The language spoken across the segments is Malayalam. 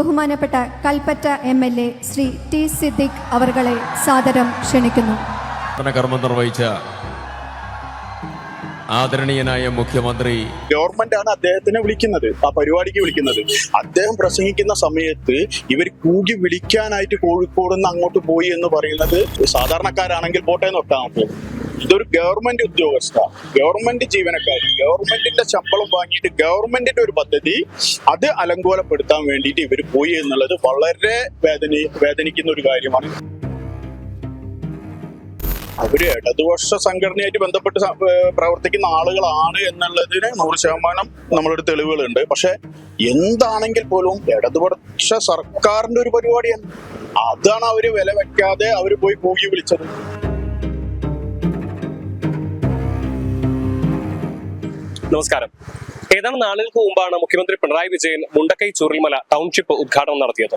ബഹുമാനപ്പെട്ട കൽപ്പറ്റ MLA ശ്രീ ടി സിദ്ദിഖ് അവർകളെ സാദരം ക്ഷണിക്കുന്നു. കർമ്മം നിർവഹിച്ച ആദരണീയനായ മുഖ്യമന്ത്രി ഗവൺമെന്റാണ് അദ്ദേഹത്തിനെ വിളിക്കുന്നത്, ആ പരിപാടിക്ക് വിളിക്കുന്നത്. അദ്ദേഹം പ്രസംഗിക്കുന്ന സമയത്ത് ഇവർ കൂകി വിളിക്കാനായിട്ട് കോഴിക്കോട് നിന്ന് അങ്ങോട്ട് പോയി എന്ന് പറയുന്നത് സാധാരണക്കാരാണെങ്കിൽ പോട്ടെ നോക്കാൻ പറ്റും. ഇതൊരു ഗവൺമെന്റ് ഉദ്യോഗസ്ഥ, ഗവൺമെന്റ് ജീവനക്കാരി, ഗവൺമെന്റിന്റെ ശമ്പളം വാങ്ങിയിട്ട് ഗവൺമെന്റിന്റെ ഒരു പദ്ധതി അത് അലങ്കോലപ്പെടുത്താൻ വേണ്ടിയിട്ട് ഇവർ പോയി എന്നുള്ളത് വളരെ വേദനിക്കുന്ന ഒരു കാര്യമാണ്. അവര് ഇടതുപക്ഷ സംഘടനയായിട്ട് ബന്ധപ്പെട്ട് പ്രവർത്തിക്കുന്ന ആളുകളാണ് എന്നുള്ളതിന് 100% നമ്മളൊരു തെളിവുകളുണ്ട്. പക്ഷെ എന്താണെങ്കിൽ പോലും ഇടതുപക്ഷ സർക്കാരിന്റെ ഒരു പരിപാടിയാണ്, അതാണ് അവര് വില വെക്കാതെ അവര് പോയി കൂകി വിളിച്ചത്. നമസ്കാരം. ഏതാനും നാളുകൾക്ക് മുമ്പാണ് മുഖ്യമന്ത്രി പിണറായി വിജയൻ മുണ്ടക്കൈ ചൂരൽമല ടൗൺഷിപ്പ് ഉദ്ഘാടനം നടത്തിയത്.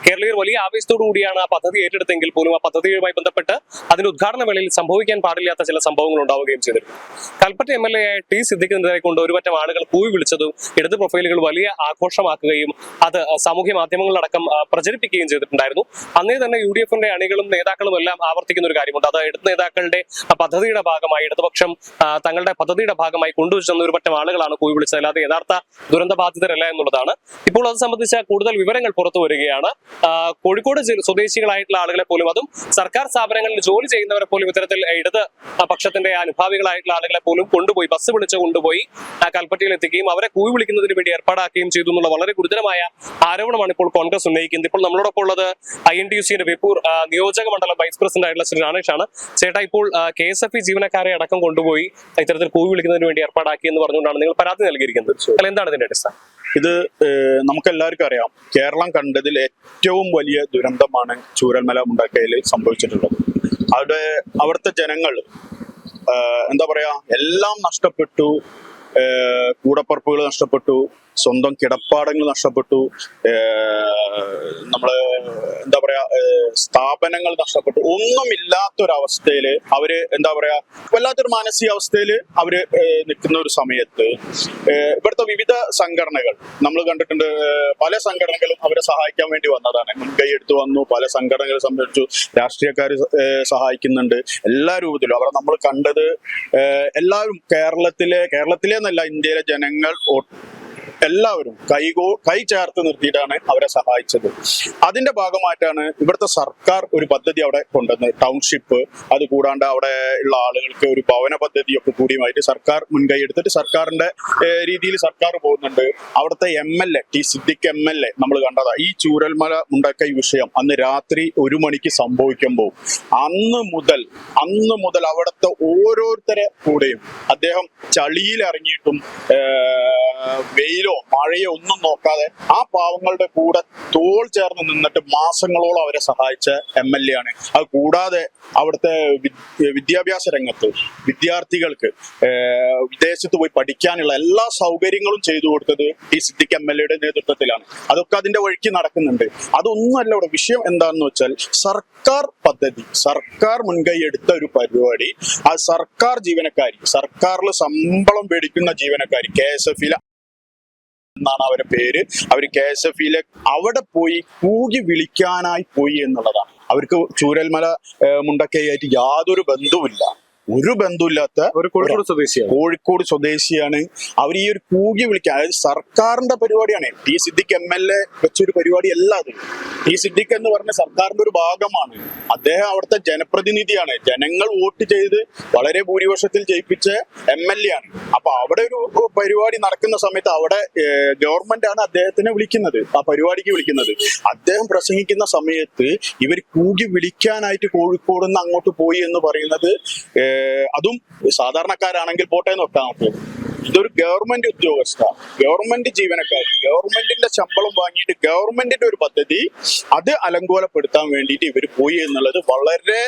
കേരളീയർ വലിയ ആവേശത്തോടു കൂടിയാണ് ആ പദ്ധതി ഏറ്റെടുത്തെങ്കിൽ പോലും ആ പദ്ധതിയുമായി ബന്ധപ്പെട്ട് അതിന്റെ ഉദ്ഘാടന വേളയിൽ സംഭവിക്കാൻ പാടില്ലാത്ത ചില സംഭവങ്ങൾ ഉണ്ടാവുകയും ചെയ്തിരുന്നു. കൽപ്പറ്റ MLA ആയ ടി സിദ്ദിഖിനെതിരെ കൊണ്ട് ഒരുപറ്റം ആളുകൾ കൂവി വിളിച്ചതും ഇടത് പ്രൊഫൈലുകൾ വലിയ ആഘോഷമാക്കുകയും അത് സാമൂഹ്യ മാധ്യമങ്ങളിലടക്കം പ്രചരിപ്പിക്കുകയും ചെയ്തിട്ടുണ്ടായിരുന്നു. അന്നേ തന്നെ UDF-ന്റെ അണികളും നേതാക്കളും എല്ലാം ആവർത്തിക്കുന്ന ഒരു കാര്യമുണ്ട്. അത് ഇടത് നേതാക്കളുടെ പദ്ധതിയുടെ ഭാഗമായി, ഇടതുപക്ഷം തങ്ങളുടെ പദ്ധതിയുടെ ഭാഗമായി കൊണ്ടുവച്ചെന്ന ഒരുപറ്റം ആളുകളാണ് കൂവി വിളിച്ചത്, അല്ലാതെ യഥാർത്ഥ ദുരന്ത ബാധിതരല്ല എന്നുള്ളതാണ്. ഇപ്പോൾ അത് സംബന്ധിച്ച കൂടുതൽ വിവരങ്ങൾ പുറത്തു വരികയാണ്. കോഴിക്കോട് സ്വദേശികളായിട്ടുള്ള ആളുകളെ പോലും, അതും സർക്കാർ സ്ഥാപനങ്ങളിൽ ജോലി ചെയ്യുന്നവരെ പോലും ഇത്തരത്തിൽ ഇടത് പക്ഷത്തിന്റെ അനുഭാവികളായിട്ടുള്ള ആളുകളെ പോലും കൊണ്ടുപോയി, ബസ് വിളിച്ച് കൊണ്ടുപോയി കൽപ്പറ്റയിൽ എത്തിക്കുകയും അവരെ കൂവി വിളിക്കുന്നതിന് വേണ്ടി ഏർപ്പാടാക്കുകയും ചെയ്തു എന്നുള്ള വളരെ ഗുരുതരമായ ആരോപണമാണ് ഇപ്പോൾ കോൺഗ്രസ് ഉന്നയിക്കുന്നത്. ഇപ്പോൾ നമ്മളോടൊപ്പം ഉള്ളത് INTUC-ന്റെ ബേപ്പൂർ നിയോജക മണ്ഡലം വൈസ് പ്രസിഡന്റ് ആയിട്ടുള്ള ശ്രീ രാണേഷാണ്. ചേട്ടാ, ഇപ്പോൾ KSFE ജീവനക്കാരെ അടക്കം കൊണ്ടുപോയി ഇത്തരത്തിൽ കൂവി വിളിക്കുന്നതിന് വേണ്ടി ഏർപ്പാടാക്കി എന്ന് പറഞ്ഞുകൊണ്ടാണ് നിങ്ങൾ പരാതി നൽകിയിരിക്കുന്നത്. അല്ല, എന്താണ് ഇതിന്റെ അടിസ്ഥാനം? ഇത് നമുക്കെല്ലാവർക്കും അറിയാം, കേരളം കണ്ടതിൽ ഏറ്റവും വലിയ ദുരന്തമാണ് ചൂരൽമല മുണ്ടക്കയിൽ സംഭവിച്ചിട്ടുള്ളത്. അവിടുത്തെ ജനങ്ങൾ എന്താ പറയാ, എല്ലാം നഷ്ടപ്പെട്ടു. കൂടപ്പറപ്പുകൾ നഷ്ടപ്പെട്ടു, സ്വന്തം കിടപ്പാടങ്ങൾ നഷ്ടപ്പെട്ടു, നമ്മള് എന്താ പറയാ സ്ഥാപനങ്ങൾ നഷ്ടപ്പെട്ടു. ഒന്നുമില്ലാത്തൊരവസ്ഥയില് അവര് എന്താ പറയാ വല്ലാത്തൊരു മാനസികാവസ്ഥയിൽ അവര് നിൽക്കുന്ന ഒരു സമയത്ത് ഇവിടുത്തെ വിവിധ സംഘടനകൾ നമ്മൾ കണ്ടിട്ടുണ്ട്. പല സംഘടനകളും അവരെ സഹായിക്കാൻ വേണ്ടി വന്നതാണ്, മുൻകൈ എടുത്തു വന്നു. പല സംഘടനകളെ സംബന്ധിച്ചു രാഷ്ട്രീയക്കാർ സഹായിക്കുന്നുണ്ട്. എല്ലാ രൂപത്തിലും അവരെ നമ്മൾ കണ്ടത്. എല്ലാവരും കേരളത്തിലെ എന്നല്ല, ഇന്ത്യയിലെ ജനങ്ങൾ എല്ലാവരും കൈ ചേർത്ത് നിർത്തിയിട്ടാണ് അവരെ സഹായിച്ചത്. അതിന്റെ ഭാഗമായിട്ടാണ് ഇവിടുത്തെ സർക്കാർ ഒരു പദ്ധതി അവിടെ കൊണ്ടുവന്നത്, ടൗൺഷിപ്പ്. അത് കൂടാണ്ട് അവിടെ ഉള്ള ആളുകൾക്ക് ഒരു ഭവന പദ്ധതിയൊക്കെ കൂടിയുമായിട്ട് സർക്കാർ മുൻകൈ എടുത്തിട്ട് സർക്കാരിന്റെ രീതിയിൽ സർക്കാർ പോകുന്നുണ്ട്. അവിടുത്തെ MLA ടി സിദ്ദിഖ് MLA നമ്മൾ കണ്ടതാ. ഈ ചൂരൽമല മുണ്ടക്കൈ വിഷയം അന്ന് രാത്രി 1 മണിക്ക് സംഭവിക്കുമ്പോൾ അന്ന് മുതൽ അവിടുത്തെ ഓരോരുത്തരെ കൂടെയും അദ്ദേഹം ചളിയിൽ ഇറങ്ങിയിട്ടും വെയിലോ മഴയോ ഒന്നും നോക്കാതെ ആ പാവങ്ങളുടെ കൂടെ തോൾ ചേർന്ന് നിന്നിട്ട് മാസങ്ങളോളം അവരെ സഹായിച്ച MLA ആണ്. അത് കൂടാതെ അവിടുത്തെ വിദ്യാഭ്യാസ രംഗത്ത് വിദ്യാർത്ഥികൾക്ക് വിദേശത്ത് പോയി പഠിക്കാനുള്ള എല്ലാ സൗകര്യങ്ങളും ചെയ്തു കൊടുത്തത് ടി സിദ്ദിഖ് MLA-യുടെ നേതൃത്വത്തിലാണ്. അതൊക്കെ അതിന്റെ വഴിക്ക് നടക്കുന്നുണ്ട്. അതൊന്നുമല്ല ഇവിടെ വിഷയം. എന്താണെന്ന് വെച്ചാൽ സർക്കാർ പദ്ധതി, സർക്കാർ മുൻകൈ എടുത്ത ഒരു പരിപാടി, ആ സർക്കാർ ജീവനക്കാരി, സർക്കാരിൽ ശമ്പളം മേടിക്കുന്ന ജീവനക്കാരി, KSFE എന്നാണ് അവരുടെ പേര്. അവര് KSFE അവിടെ പോയി കൂകി വിളിക്കാനായി പോയി എന്നുള്ളതാണ്. അവർക്ക് ചൂരൽമല മുണ്ടക്കൈയായിട്ട് യാതൊരു ബന്ധവുമില്ല, ഒരു ബന്ധമില്ലാത്ത ഒരു കോഴിക്കോട് സ്വദേശിയാണ്. അവർ ഈ ഒരു കൂകി വിളിക്കാൻ, അതായത് സർക്കാരിന്റെ പരിപാടിയാണ്. ടി സിദ്ദിഖ് MLA വെച്ചൊരു പരിപാടി അല്ല അത്. ടി സിദ്ദിഖ് എന്ന് പറഞ്ഞ സർക്കാരിന്റെ ഒരു ഭാഗമാണ്. അദ്ദേഹം അവിടുത്തെ ജനപ്രതിനിധിയാണ്. ജനങ്ങൾ വോട്ട് ചെയ്ത് വളരെ ഭൂരിപക്ഷത്തിൽ ജയിപ്പിച്ച MLA ആണ്. അപ്പൊ അവിടെ ഒരു പരിപാടി നടക്കുന്ന സമയത്ത് അവിടെ ഗവൺമെന്റാണ് അദ്ദേഹത്തിനെ വിളിക്കുന്നത്, ആ പരിപാടിക്ക് വിളിക്കുന്നത്. അദ്ദേഹം പ്രസംഗിക്കുന്ന സമയത്ത് ഇവർ കൂകി വിളിക്കാനായിട്ട് കോഴിക്കോട് നിന്ന് അങ്ങോട്ട് പോയി എന്ന് പറയുന്നത് അതും സാധാരണക്കാരാണെങ്കിൽ പോട്ടെ നോക്കാൻ പറ്റും. ഇതൊരു ഗവൺമെന്റ് ഉദ്യോഗസ്ഥ, ഗവൺമെന്റ് ജീവനക്കാരി, ഗവൺമെന്റിന്റെ ശമ്പളം വാങ്ങിയിട്ട് ഗവൺമെന്റിന്റെ ഒരു പദ്ധതി അത് അലങ്കോലപ്പെടുത്താൻ വേണ്ടിയിട്ട് ഇവർ പോയി എന്നുള്ളത് വളരെ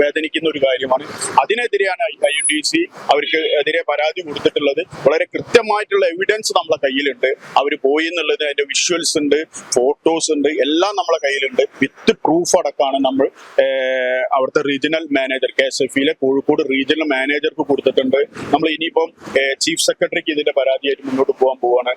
വേദനിക്കുന്ന ഒരു കാര്യമാണ്. അതിനെതിരെയാണ് INTUC അവർക്ക് എതിരെ പരാതി കൊടുത്തിട്ടുള്ളത്. വളരെ കൃത്യമായിട്ടുള്ള എവിഡൻസ് നമ്മളെ കയ്യിലുണ്ട്. അവർ പോയി എന്നുള്ളത്, അതിന്റെ വിഷ്വൽസ് ഉണ്ട്, ഫോട്ടോസ് ഉണ്ട്, എല്ലാം നമ്മളെ കയ്യിലുണ്ട്. വിത്ത് പ്രൂഫ് അടക്കമാണ് നമ്മൾ അവിടുത്തെ regional manager, KSFE Kozhikode regional മാനേജർക്ക് കൊടുത്തിട്ടുണ്ട്. നമ്മൾ ഇനിയിപ്പം ചീഫ് സെക്രട്ടറിക്ക് ഇതിന്റെ പരാതിയായിട്ട് മുന്നോട്ട് പോവാണ്.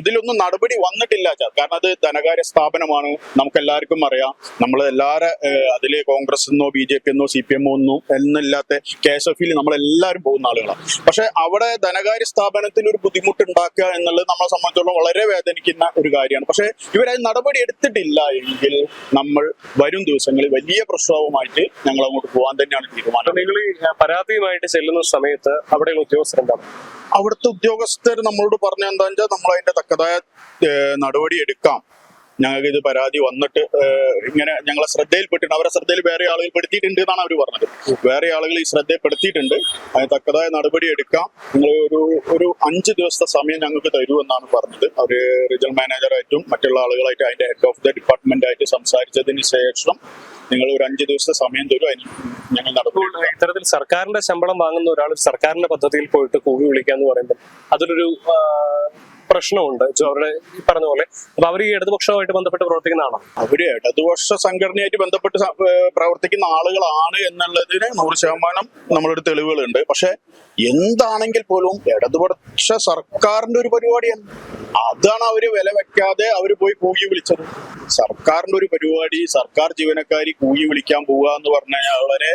ഇതിലൊന്നും നടപടി വന്നിട്ടില്ല കാരണം അത് ധനകാര്യ സ്ഥാപനമാണ്. നമുക്ക് എല്ലാവർക്കും അറിയാം. നമ്മൾ എല്ലാവരും അതില് കോൺഗ്രസ് എന്നോ BJP എന്നോ CPM ഒന്നും എന്നില്ലാത്ത KSF നമ്മളെല്ലാവരും പോകുന്ന ആളുകളാണ്. പക്ഷെ അവിടെ ധനകാര്യ സ്ഥാപനത്തിൽ ഒരു ബുദ്ധിമുട്ട് ഉണ്ടാക്കുക എന്നുള്ളത് നമ്മളെ സംബന്ധിച്ചിടത്തോളം വളരെ വേദനിക്കുന്ന ഒരു കാര്യമാണ്. പക്ഷെ ഇവരത് നടപടി എടുത്തിട്ടില്ല എങ്കിൽ നമ്മൾ വരും ദിവസങ്ങളിൽ വലിയ പ്രശ്നവുമായിട്ട് ഞങ്ങൾ അങ്ങോട്ട് പോകാൻ തന്നെയാണ് തീരുമാനം. നിങ്ങൾ ഈ പരാതിയുമായിട്ട് ചെല്ലുന്ന സമയത്ത് അവിടെയുള്ള ഉദ്യോഗസ്ഥർ എന്താണ്? അവിടുത്തെ ഉദ്യോഗസ്ഥർ നമ്മളോട് പറഞ്ഞ എന്താണെന്ന് വെച്ചാൽ നമ്മൾ അതിന്റെ തക്കതായ നടപടി എടുക്കാം. ഞങ്ങൾക്ക് ഇത് പരാതി വന്നിട്ട് ഇങ്ങനെ ഞങ്ങളെ ശ്രദ്ധയിൽപ്പെട്ടിട്ടുണ്ട്. അവരെ ശ്രദ്ധയിൽ വേറെ ആളുകൾ പെടുത്തിയിട്ടുണ്ട് എന്നാണ് അവർ പറഞ്ഞത്. വേറെ ആളുകൾ ഈ ശ്രദ്ധയിൽപ്പെടുത്തിയിട്ടുണ്ട്. അതിന് തക്കതായ നടപടി എടുക്കാം. നിങ്ങൾ ഒരു 5 ദിവസത്തെ സമയം ഞങ്ങൾക്ക് തരുമെന്നാണ് പറഞ്ഞത്. അവര് റീജിയണൽ മാനേജറായിട്ടും മറ്റുള്ള ആളുകളായിട്ടും അതിന്റെ ഹെഡ് ഓഫ് ദ ഡിപ്പാർട്ട്മെന്റ് ആയിട്ട് സംസാരിച്ചതിന് ശേഷം നിങ്ങൾ ഒരു 5 ദിവസത്തെ സമയം തരും. അതിന് ഞങ്ങൾ നടപടി. ഇത്തരത്തിൽ സർക്കാരിന്റെ ശമ്പളം വാങ്ങുന്ന ഒരാൾ സർക്കാരിന്റെ പദ്ധതിയിൽ പോയിട്ട് കൂടി വിളിക്കാന്ന് പറയുമ്പോൾ അതിലൊരു പ്രശ്നമുണ്ട്. അവരുടെ ഈ പറഞ്ഞ പോലെ അപ്പൊ അവർ ഈ ഇടതുപക്ഷവുമായിട്ട് ബന്ധപ്പെട്ട് പ്രവർത്തിക്കുന്നതാണോ? അവര് ഇടതുപക്ഷ സംഘടനയായിട്ട് ബന്ധപ്പെട്ട് പ്രവർത്തിക്കുന്ന ആളുകളാണ് എന്നുള്ളതിന് 100% നമ്മളൊരു തെളിവുകളുണ്ട്. പക്ഷെ എന്താണെങ്കിൽ പോലും ഇടതുപക്ഷ സർക്കാരിന്റെ ഒരു പരിപാടിയാണ്. അതാണ് അവര് വില വെക്കാതെ അവര് പോയി കൂകി വിളിച്ചത്. സർക്കാരിന്റെ ഒരു പരിപാടി, സർക്കാർ ജീവനക്കാരി കൂകി വിളിക്കാൻ പോവുക എന്ന് പറഞ്ഞു കഴിഞ്ഞാൽ വളരെ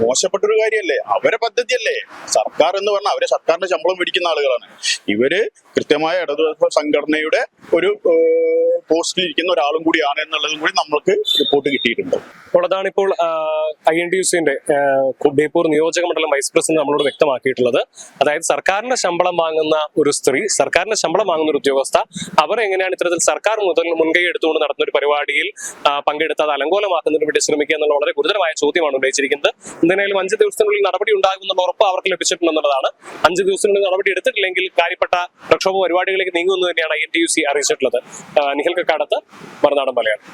മോശപ്പെട്ടൊരു കാര്യമല്ലേ? അവരെ പദ്ധതിയല്ലേ സർക്കാർ എന്ന് പറഞ്ഞാൽ. അവരെ സർക്കാരിന്റെ ശമ്പളം മേടിക്കുന്ന ആളുകളാണ് ഇവര്. കൃത്യമായ ഇടതുപക്ഷ സംഘടനയുടെ ഒരു പോസ്റ്റിൽ ഇരിക്കുന്ന ഒരാളും കൂടിയാണ് എന്നുള്ളതും കൂടി നമ്മൾക്ക് റിപ്പോർട്ട് കിട്ടിയിട്ടുണ്ട്. അപ്പോൾ അതാണിപ്പോൾ INTUC-ന്റെ ബേപ്പൂർ നിയോജക മണ്ഡലം വൈസ് പ്രസിഡന്റ് നമ്മളോട് വ്യക്തമാക്കിയിട്ടുള്ളത്. അതായത് സർക്കാരിന്റെ ശമ്പളം വാങ്ങുന്ന ഒരു സ്ത്രീ, സർക്കാരിന്റെ ശമ്പളം വാങ്ങുന്ന ഒരു ഉദ്യോഗസ്ഥ, അവർ എങ്ങനെയാണ് ഇത്തരത്തിൽ സർക്കാർ മുൻകൈ എടുത്തുകൊണ്ട് നടത്തുന്ന ഒരു പരിപാടിയിൽ പങ്കെടുത്ത് അത് അലങ്കോലമാക്കുന്നതിന് വേണ്ടി ശ്രമിക്കുക എന്നുള്ള വളരെ ഗുരുതരമായ ചോദ്യമാണ് ഉന്നയിച്ചിരിക്കുന്നത്. എന്തായാലും 5 ദിവസത്തിനുള്ളിൽ നടപടി ഉണ്ടാകുമെന്നുള്ള ഉറപ്പ് അവർക്ക് ലഭിച്ചിട്ടുണ്ടെന്നുള്ളതാണ്. 5 ദിവസത്തിനുള്ളിൽ നടപടി എടുത്തിട്ടില്ലെങ്കിൽ കാര്യപ്പെട്ട പ്രക്ഷോഭ പരിപാടികളിലേക്ക് നീങ്ങുമെന്ന് തന്നെയാണ് INTUC അറിയിച്ചിട്ടുള്ളത്. നിഖിൽ കക്കാടത്ത്, മറുനാടൻ മലയാളം.